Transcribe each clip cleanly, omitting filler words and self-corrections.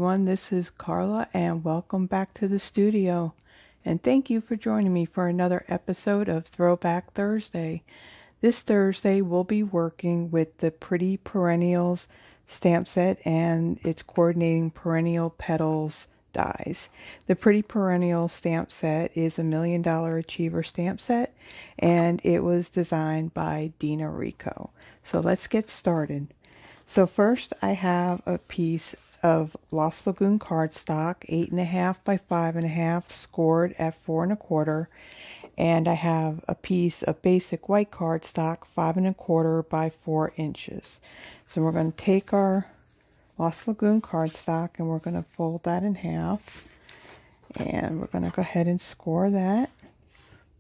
everyone, this is Carla and welcome back to the studio. And thank you for joining me for another episode of Throwback Thursday. This Thursday we'll be working with the Pretty Perennials stamp set and its coordinating Perennial Petals dies. The Pretty Perennial stamp set is a $1 Million Achiever stamp set and it was designed by Dina Rico. So let's get started. So first I have a piece of Lost Lagoon cardstock, 8.5 by 5.5, scored at 4 1/4, and I have a piece of Basic White Cardstock, 5 1/4 by 4 inches. So we're going to take our Lost Lagoon cardstock and we're going to fold that in half, and we're going to go ahead and score that,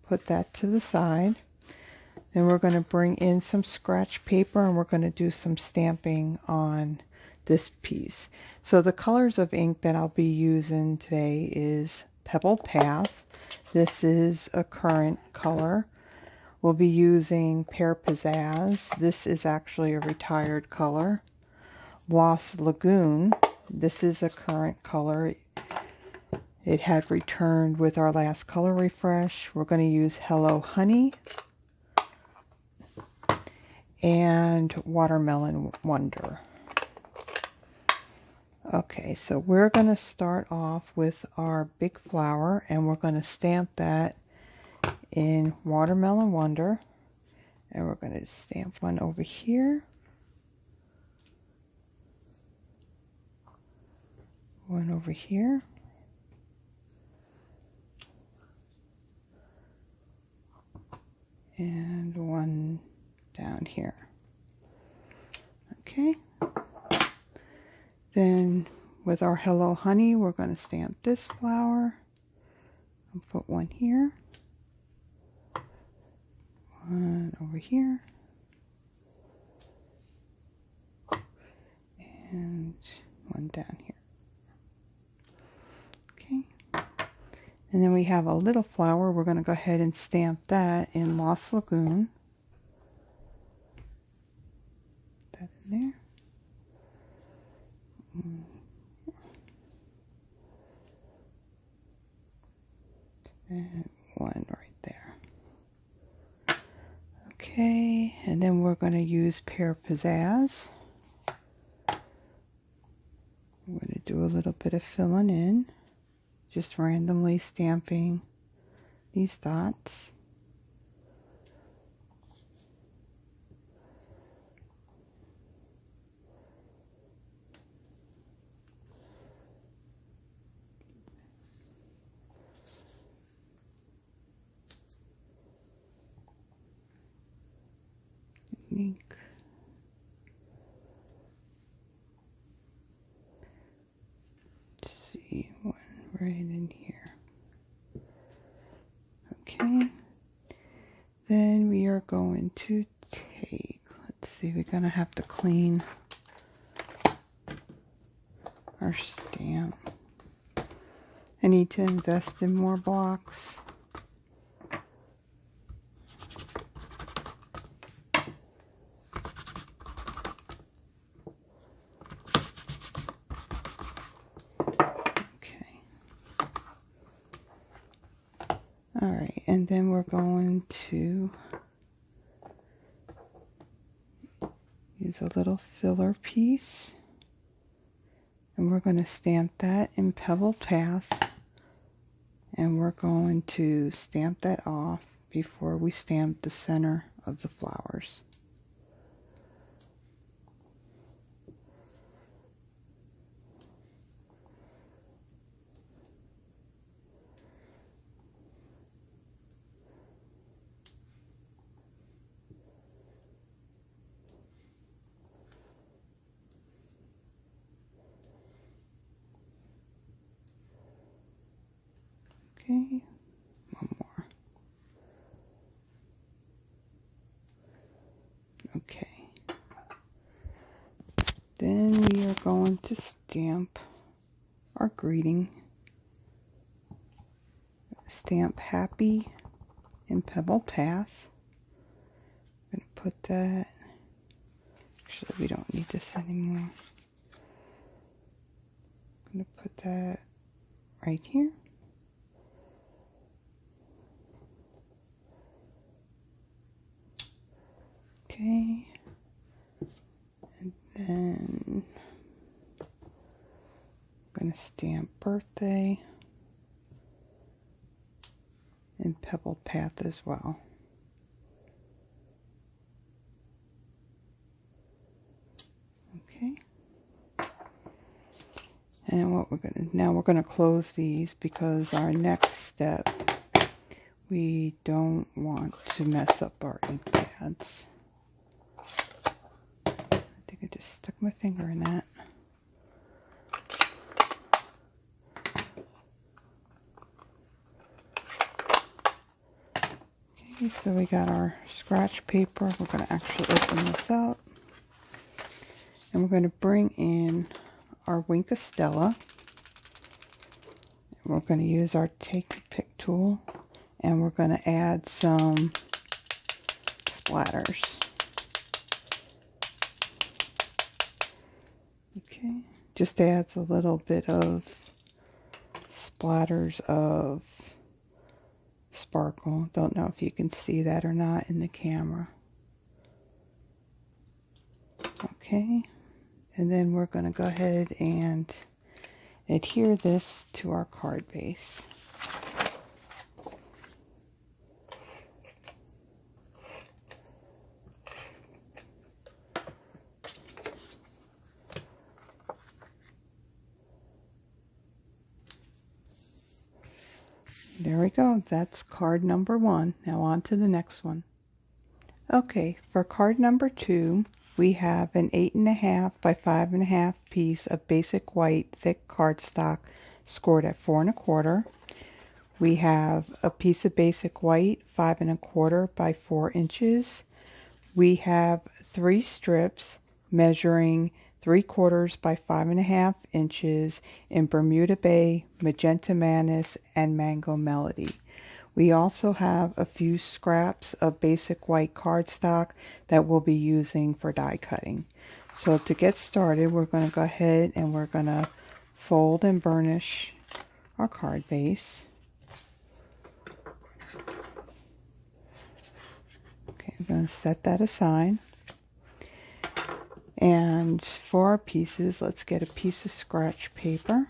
put that to the side. Then we're going to bring in some scratch paper and we're going to do some stamping on this piece. So the colors of ink that I'll be using today is Pebble Path. This is a current color. We'll be using Pear Pizzazz. This is actually a retired color. Lost Lagoon. This is a current color. It had returned with our last color refresh. We're going to use Hello Honey and Watermelon Wonder. Okay, so we're going to start off with our big flower and we're going to stamp that in Watermelon Wonder, and we're going to stamp one over here, one over here, and one down here. Okay. Then with our Hello Honey, we're going to stamp this flower and put one here, one over here, and one down here. Okay. And then we have a little flower. We're going to go ahead and stamp that in Lost Lagoon. Put that in there. And one right there. Okay, and then we're going to use Pear Pizzazz. I'm going to do a little bit of filling in, just randomly stamping these dots. Ink. Let's see, one right in here. Okay, then we are going to take, let's see, we're going to have to clean our stamp. I need to invest in more blocks. Alright, and then we're going to use a little filler piece, and we're going to stamp that in Pebble Path, and we're going to stamp that off before we stamp the center of the flowers. Okay, one more. Okay. Then we are going to stamp our greeting. Stamp Happy in Pebble Path. I'm going to put that, actually we don't need this anymore. going to put that right here. Okay. And then I'm going to stamp birthday and pebbled path as well. Okay. And what we're going to close these, because our next step, we don't want to mess up our ink pads. I think I just stuck my finger in that. Okay, so we got our scratch paper. We're going to actually open this up. And we're going to bring in our Wink of Stella. We're going to use our Take Pick tool, and we're going to add some splatters. Okay, just adds a little bit of splatters of sparkle. Don't know if you can see that or not in the camera. Okay, and then we're going to go ahead and adhere this to our card base. There we go. That's card number 1. Now on to the next one. Okay, for card number 2, we have an 8.5 by 5.5 piece of basic white thick cardstock scored at 4 1/4. We have a piece of basic white 5 1/4 by 4 inches. We have 3 strips measuring 3/4 by 5.5 inches in Bermuda Bay, Magenta Madness, and Mango Melody. We also have a few scraps of basic white cardstock that we'll be using for die cutting. So to get started, we're going to go ahead and we're going to fold and burnish our card base. Okay, I'm going to set that aside. And for our pieces, let's get a piece of scratch paper.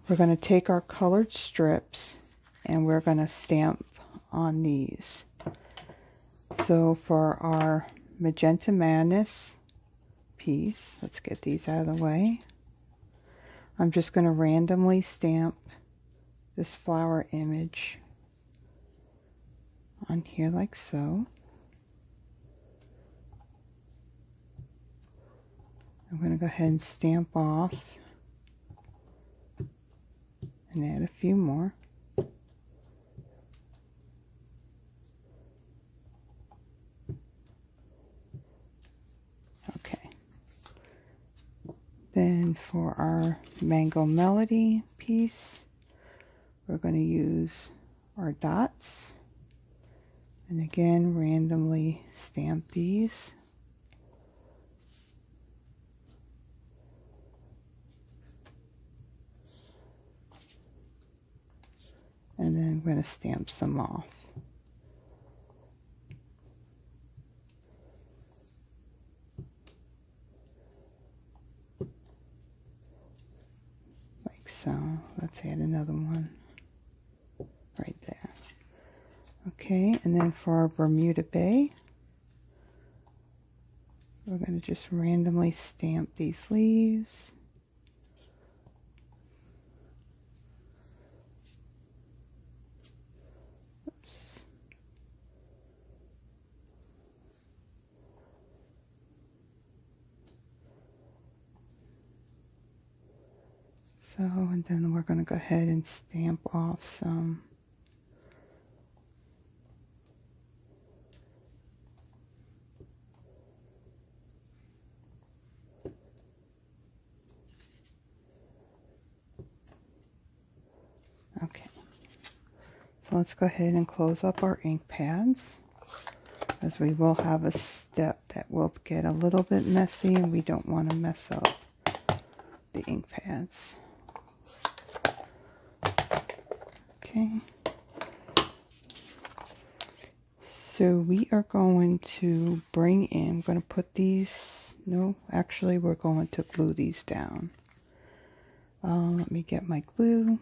We're going to take our colored strips and we're going to stamp on these. So for our Magenta Madness piece, let's get these out of the way. I'm just going to randomly stamp this flower image on here like so. I'm going to go ahead and stamp off and add a few more. Okay. Then for our Mango Melody piece, we're going to use our dots. And again, randomly stamp these. And then I'm going to stamp some off. Like so. Let's add another one right there. Okay, and then for our Bermuda Bay, we're going to just randomly stamp these leaves. So, and then we're going to go ahead and stamp off some. Okay. So let's go ahead and close up our ink pads, as we will have a step that will get a little bit messy and we don't want to mess up the ink pads. Okay. So we are going to bring in, I'm going to put these, no, actually we're going to glue these down. Let me get my glue.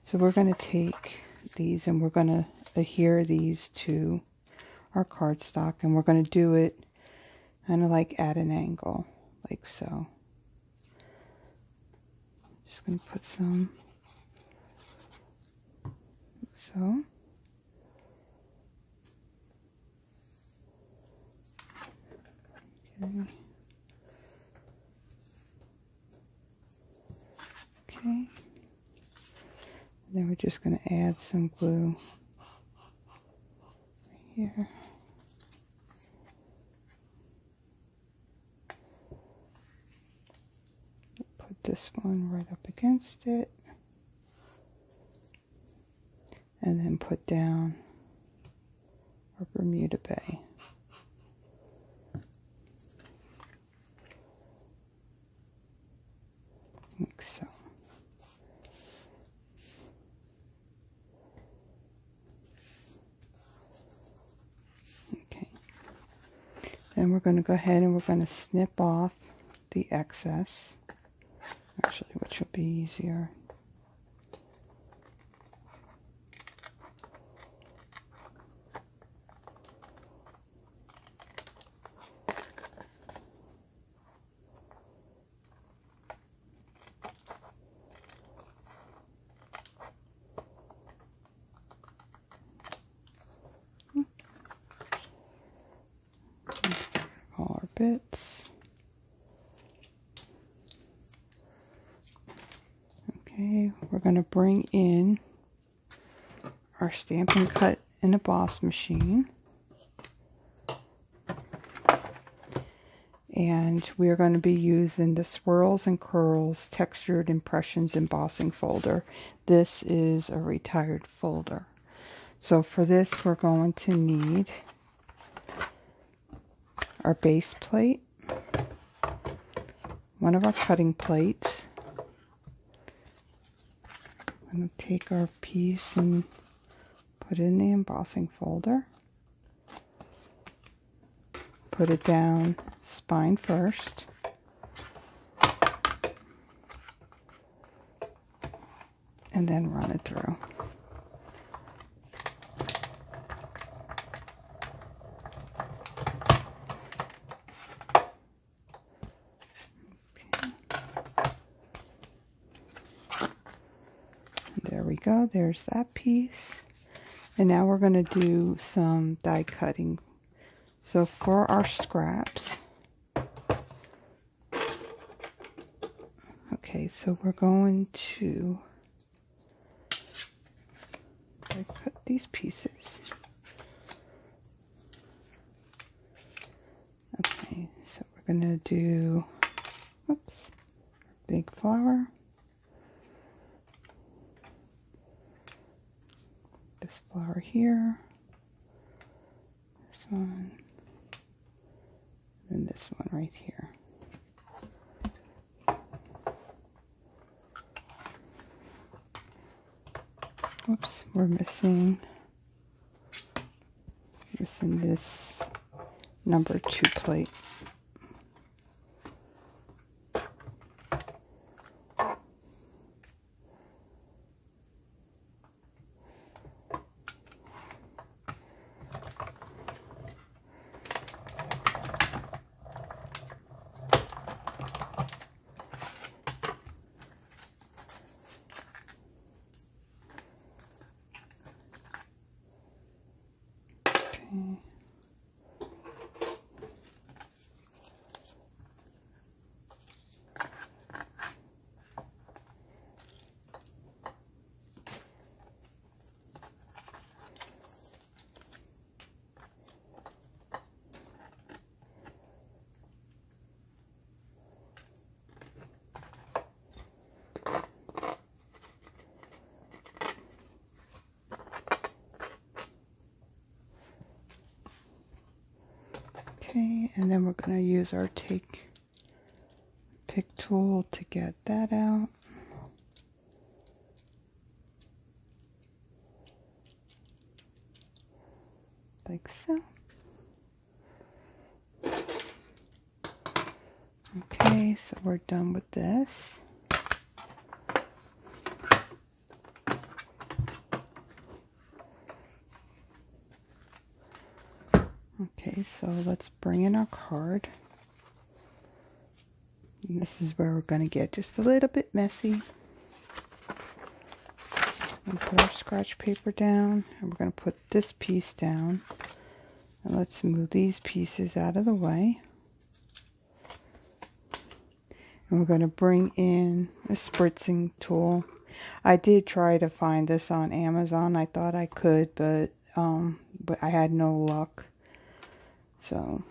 So we're going to take these and we're going to adhere these to our cardstock, and we're going to do it kind of like at an angle, like so. Just going to put some, so. Okay. Okay. Then we're just going to add some glue right here. Put this one right up against it. And then put down our Bermuda Bay. Like so. Okay. Then we're going to go ahead and we're going to snip off the excess. Actually, which will be easier. All our bits. Okay, we're going to bring in our Stampin' Cut and Emboss machine. And we are going to be using the Swirls and Curls Textured Impressions Embossing folder. This is a retired folder. So for this, we're going to need our base plate, one of our cutting plates. I'm going to take our piece and put it in the embossing folder. Put it down spine first. And then run it through. There we go, there's that piece. And now we're going to do some die cutting. So for our scraps, okay, so we're going to cut these pieces. Okay, so we're going to do, oops, big flower. This flower here, this one, and this one right here. Oops, we're missing this number 2 plate. Okay, and then we're going to use our take pick tool to get that out. Like so. Okay, so we're done with this. Okay, so let's bring in our card. And this is where we're going to get just a little bit messy. And put our scratch paper down, and we're going to put this piece down. And let's move these pieces out of the way. And we're going to bring in a spritzing tool. I did try to find this on Amazon. I thought I could, but I had no luck. So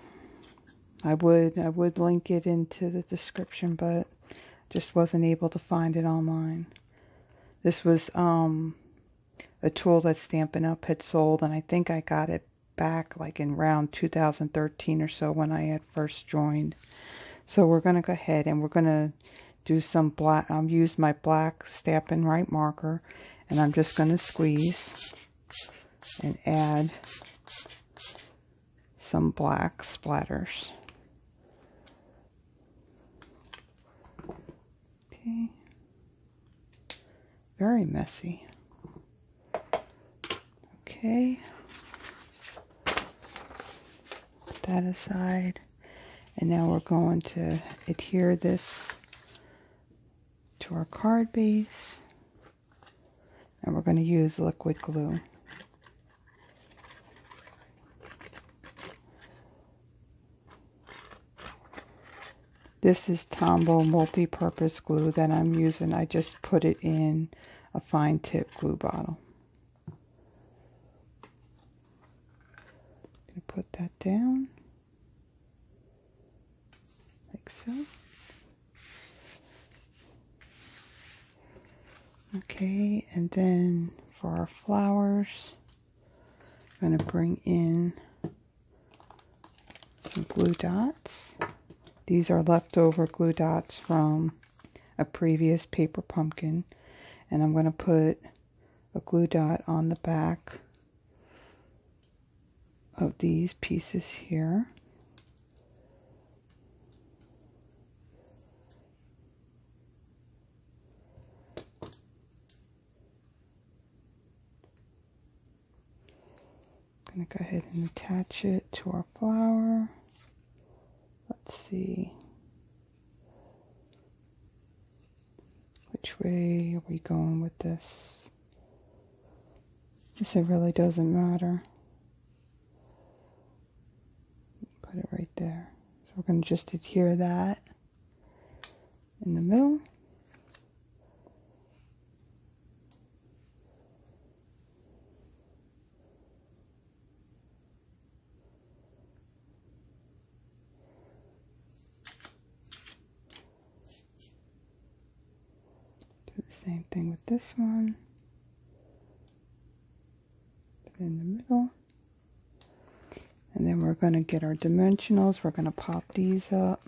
I would link it into the description, but just wasn't able to find it online. This was a tool that Stampin' Up! Had sold, and I think I got it back like in around 2013 or so when I had first joined. So we're going to go ahead and we're going to do some black. I'll use my black Stampin' Right marker, and I'm just going to squeeze and add some black splatters. Okay. Very messy. Okay. Put that aside. And now we're going to adhere this to our card base. And we're going to use liquid glue. This is Tombow multi-purpose glue that I'm using. I just put it in a fine tip glue bottle. I'm going to put that down like so. Okay, and then for our flowers, I'm going to bring in some glue dots. These are leftover glue dots from a previous paper pumpkin. And I'm going to put a glue dot on the back of these pieces here. I'm going to go ahead and attach it to our flower. Let's see. Which way are we going with this? Guess it really doesn't matter. Put it right there. So we're going to just adhere that in the middle. Same thing with this one. Put it in the middle. And then we're going to get our dimensionals. We're going to pop these up.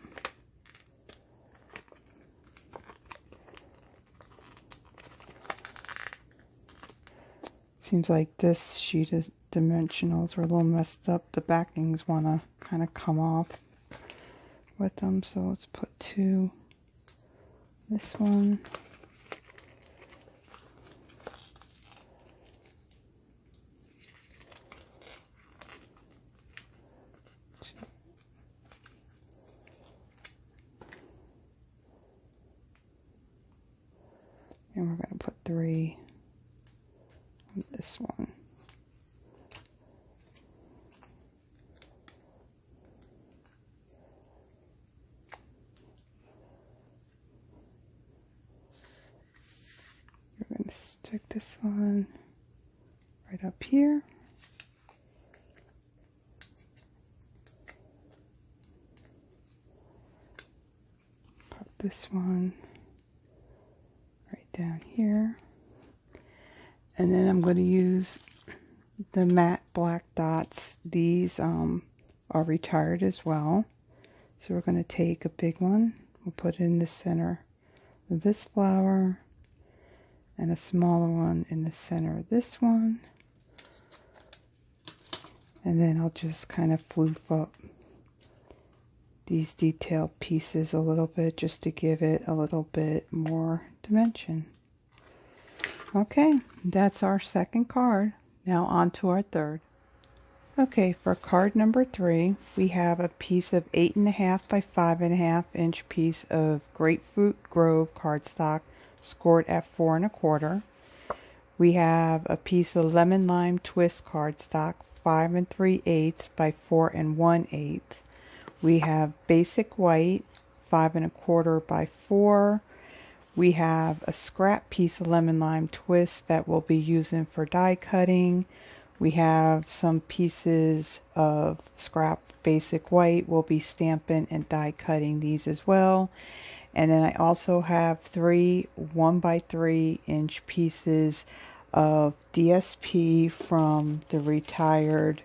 Seems like this sheet of dimensionals are a little messed up. The backings want to kind of come off with them. So let's put two. This one. And we're going to put 3 on this one. We're going to stick this one right up here. Pop this one down here, and then I'm going to use the matte black dots. These are retired as well, so we're going to take a big one, We'll put it in the center of this flower, and a smaller one in the center of this one. And then I'll just kind of floof up these detailed pieces a little bit just to give it a little bit more dimension. Okay, that's our second card. Now on to our third. Okay, for card number 3, we have a piece of 8.5 by 5.5 inch piece of Grapefruit Grove cardstock scored at 4 1/4. We have a piece of Lemon Lime Twist cardstock 5 3/8 by 4 1/8. We have Basic White 5 1/4 by 4. We have a scrap piece of Lemon Lime Twist that we'll be using for die cutting. We have some pieces of scrap Basic White. We'll be stamping and die cutting these as well. And then I also have 3 1 by 3 inch pieces of DSP from the retired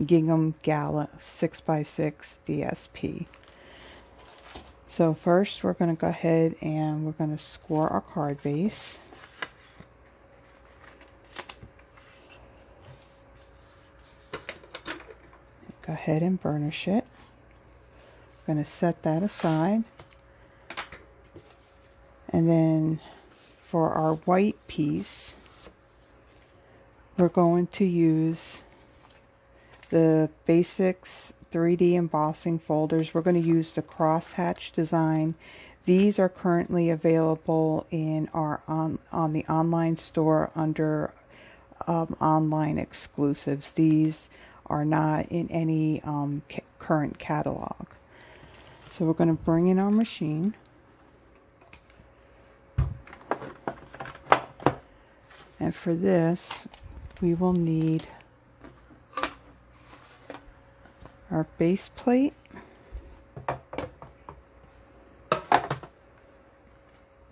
Gingham Gala 6 by 6 DSP. So first we're going to go ahead and we're going to score our card base. Go ahead and burnish it. I'm going to set that aside. And then for our white piece, we're going to use the Basics 3D embossing folders. We're going to use the crosshatch design. These are currently available in our on the online store under online exclusives. These are not in any current catalog. So we're going to bring in our machine. And for this, we will need our base plate,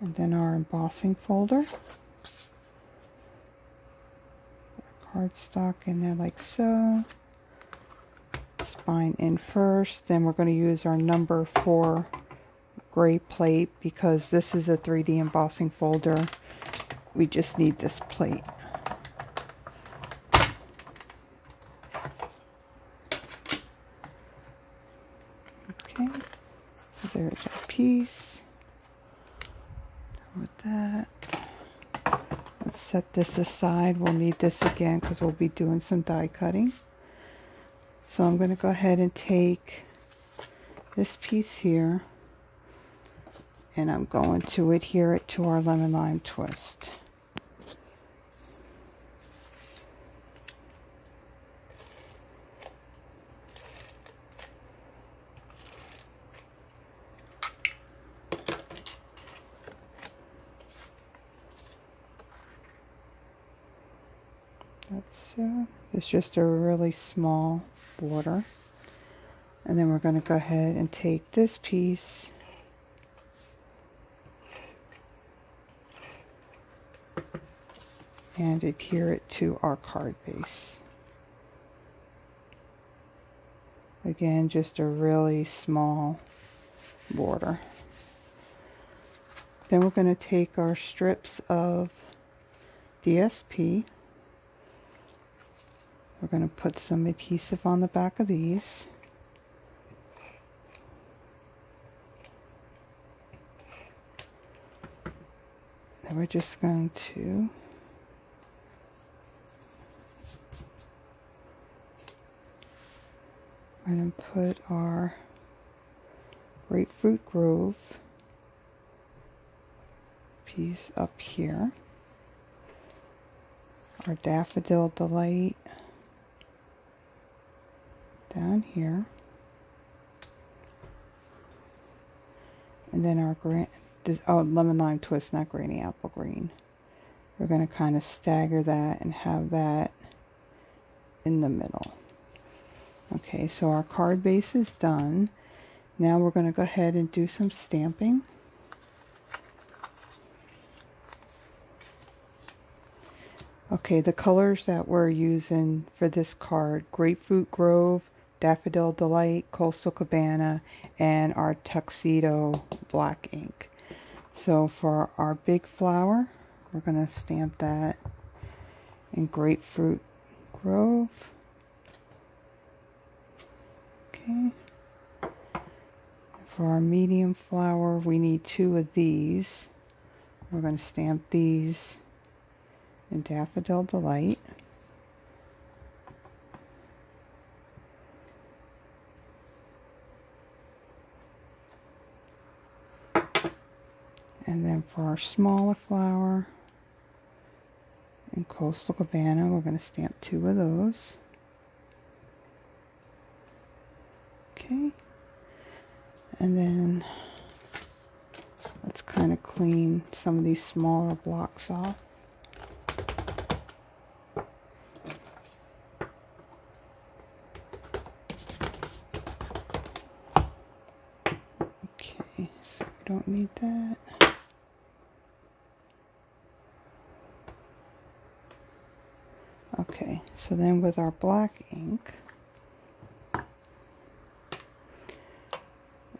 and then our embossing folder, our cardstock in there like so, spine in first. Then we're going to use our number 4 gray plate because this is a 3D embossing folder. We just need this plate. Okay, so there's our piece. Done with that. Let's set this aside. We'll need this again because we'll be doing some die cutting. So I'm going to go ahead and take this piece here and I'm going to adhere it to our lemon lime twist. It's just a really small border. And then we're going to go ahead and take this piece and adhere it to our card base. Again, just a really small border. Then we're going to take our strips of DSP. We're going to put some adhesive on the back of these. And we're just going to put our Grapefruit Grove piece up here. Our Daffodil Delight down here. And then our lemon lime twist, not granny apple green. We're going to kind of stagger that and have that in the middle. Okay, so our card base is done. Now we're going to go ahead and do some stamping. Okay, the colors that we're using for this card: Grapefruit Grove, Daffodil Delight, Coastal Cabana, and our Tuxedo black ink. So for our big flower, we're going to stamp that in Grapefruit Grove. Okay. For our medium flower, we need 2 of these. We're going to stamp these in Daffodil Delight. And then for our smaller flower in Coastal Cabana, we're going to stamp 2 of those. Okay. And then let's kind of clean some of these smaller blocks off. Okay, so we don't need that. Okay, so then with our black ink,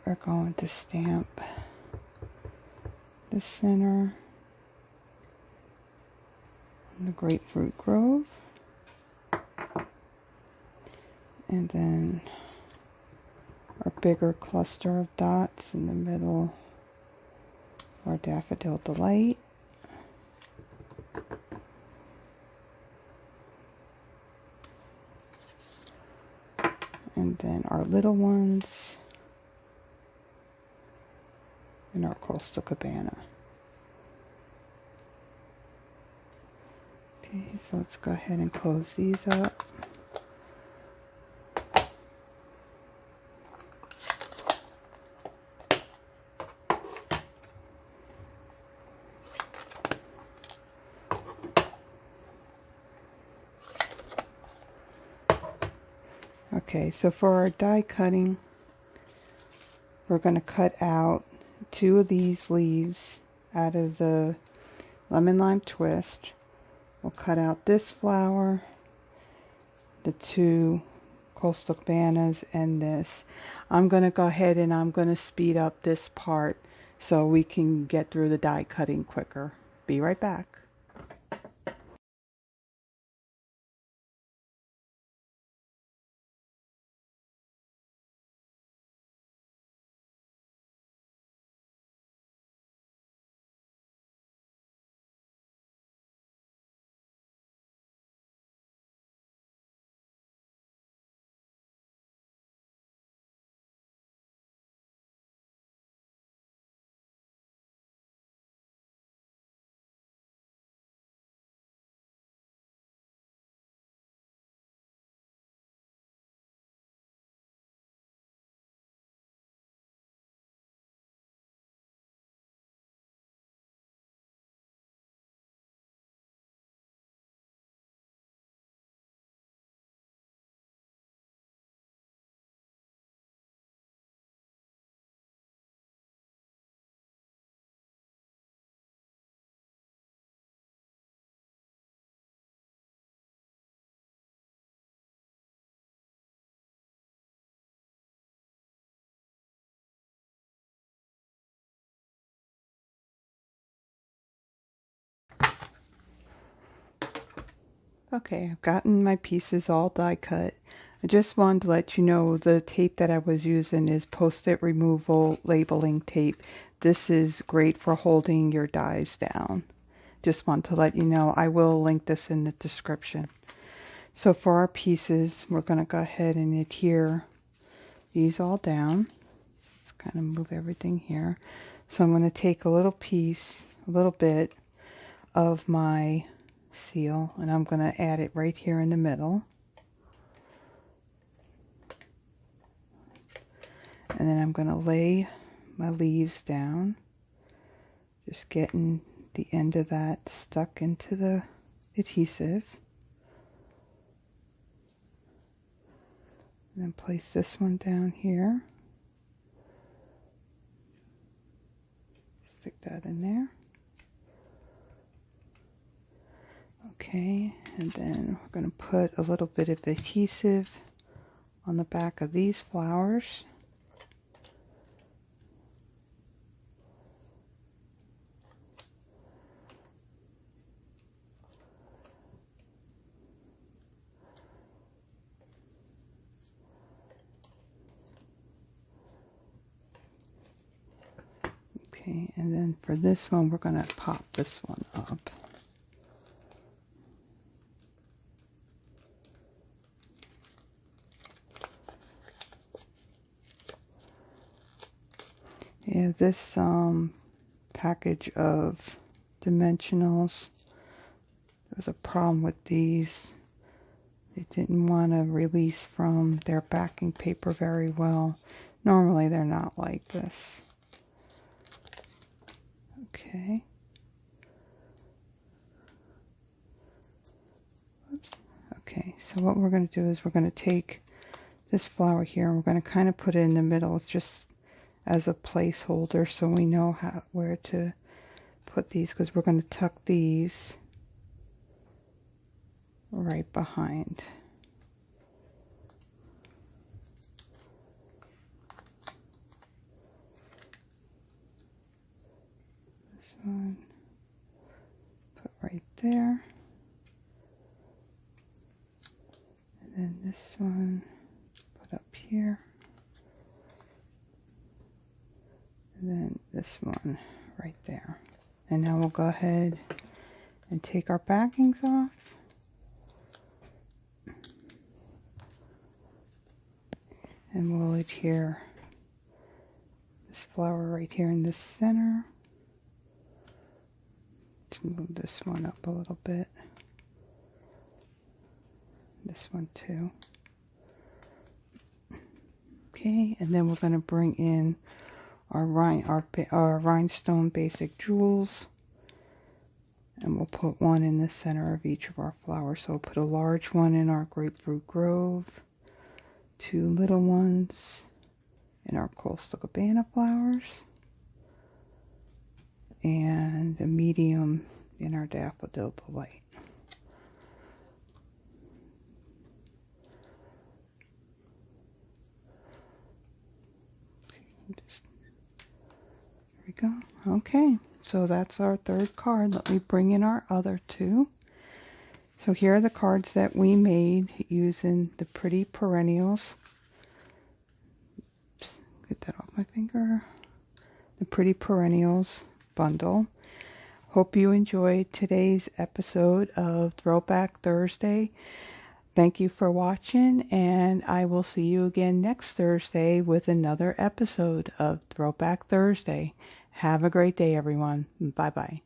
we're going to stamp the center on the Grapefruit Grove, and then our bigger cluster of dots in the middle, our Daffodil Delight. And then our little ones in our Coastal Cabana. Okay, so let's go ahead and close these up. Okay, so for our die cutting, we're going to cut out 2 of these leaves out of the Lemon Lime Twist. We'll cut out this flower, the 2 Coastal Cabanas, and this. I'm going to go ahead and I'm going to speed up this part so we can get through the die cutting quicker. Be right back. Okay, I've gotten my pieces all die cut. I just wanted to let you know the tape that I was using is Post-it Removal Labeling Tape. This is great for holding your dies down. Just want to let you know. I will link this in the description. So for our pieces, we're going to go ahead and adhere these all down. Let's kind of move everything here. So I'm going to take a little piece, a little bit of my seal, and I'm going to add it right here in the middle. And then I'm going to lay my leaves down, just getting the end of that stuck into the adhesive. And then place this one down here. Stick that in there. Okay, and then we're going to put a little bit of adhesive on the back of these flowers. Okay, and then for this one, we're going to pop this one up. Yeah, this package of dimensionals, there was a problem with these. They didn't want to release from their backing paper very well. Normally they're not like this. Okay. Oops. Okay, so what we're going to do is we're going to take this flower here and we're going to kind of put it in the middle. It's just as a placeholder so we know where to put these, because we're going to tuck these right behind. This one, put right there. And then this one, put up here. And then this one right there. And now we'll go ahead and take our backings off. And we'll adhere this flower right here in the center. Let's move this one up a little bit. This one too. Okay, and then we're going to bring in our rhinestone basic jewels, and we'll put one in the center of each of our flowers. So we'll put a large one in our Grapefruit Grove, 2 little ones in our Coastal Cabana flowers, and a medium in our Daffodil Delight. There we go. Okay, so that's our third card. Let me bring in our other 2. So here are the cards that we made using the Pretty Perennials. Oops, get that off my finger. The Pretty Perennials bundle. Hope you enjoyed today's episode of Throwback Thursday. Thank you for watching, and I will see you again next Thursday with another episode of Throwback Thursday. Have a great day, everyone. Bye-bye.